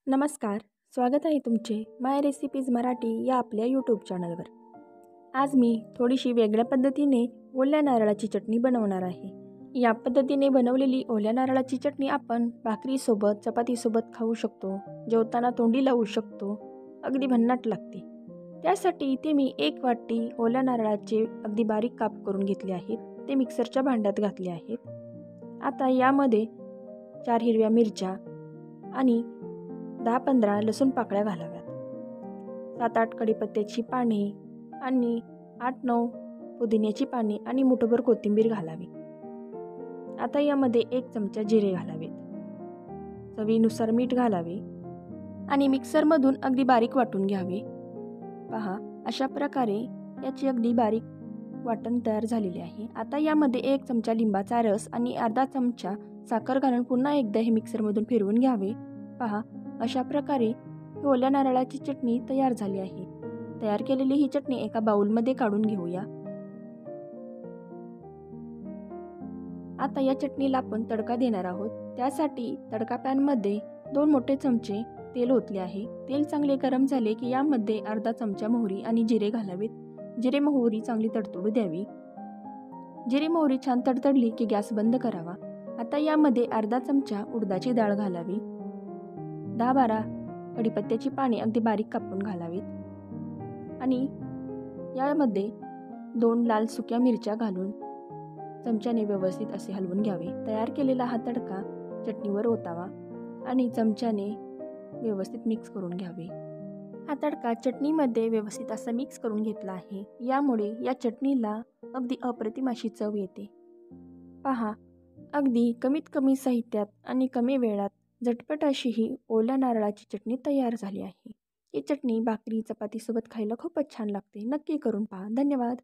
नमस्कार, स्वागत आहे तुमचे माय रेसिपीज मराठी या आपल्या यूट्यूब चॅनलवर। आज मी थोडीशी वेगळ्या पद्धतीने ओल्या नारळाची चटणी बनवणार आहे। या पद्धतीने बनवलेली ओल्या नारळाची चटणी आपण भाकरीसोबत, चपातीसोबत खाऊ शकतो, जेवताना तोंडी लावू शकतो, अगदी भन्नाट लागते। त्यासाठी इथे मी 1 वाटी ओल्या नारळाचे अगदी बारीक काप करून घेतले आहेत, ते मिक्सरच्या भांड्यात घातले आहेत। आता यामध्ये 4 हिरव्या मिरच्या आणि 10-15 लसूण पाकळ्या घालाव्यात, 7-8 कढीपत्त्याची पाने आणि 8-9 पुदिन्याची पाने आणि मुठभर कोथिंबीर घालावी। आता यामध्ये 1 चमचा जिरे घालावेत, चवीनुसार मीठ घालावे आणि मिक्सरमधून अगदी बारीक वाटून घ्यावे। पहा, अशा प्रकारे याची अगदी बारीक वाटण तयार झालेले आहे। आता यामध्ये 1 चमचा लिंबाचा रस आणि अर्धा चमचा साखर घालून पुन्हा एकदा हे मिक्सरमधून फिरवून घ्यावे। पहा, अशा प्रकारे ओल्या नारळाची चटणी तयार झाली आहे। तयार केलेली ही चटणी एका बाउलमध्ये काढून घेऊया। आता या चटणीला आपण तडका देणार आहोत। त्यासाठी तडका पॅनमध्ये 2 मोठे चमचे तेल ओतले आहे। तेल चांगले गरम झाले की यामध्ये अर्धा चमचा मोहरी आणि जिरे घालावेत। जिरे मोहरी चांगली तडतडू द्यावी। जिरे मोहरी छान तडतडली की गॅस बंद करावा। आता यामध्ये अर्धा चमचा उडदाची डाळ घालावी, 10-12 कढीपत्त्याची पाने अगदी बारीक कापून घालावीत आणि यामध्ये 2 लाल सुक्या मिरच्या घालून चमच्याने व्यवस्थित असे हलवून घ्यावे। तयार केलेला हा तडका चटणीवर ओतावा आणि चमच्याने व्यवस्थित मिक्स करून घ्यावे। हा तडका चटणीमध्ये व्यवस्थित असा मिक्स करून घेतला आहे। यामुळे या चटणीला अगदी अप्रतिम अशी चव येते। पहा, अगदी कमीत कमी साहित्यात आणि कमी वेळात झटपट अशी ही ओल्या नारळाची चटणी तयार झाली आहे। ही चटणी भाकरी, चपातीसोबत खायला खूपच छान लागते। नक्की करून पहा। धन्यवाद।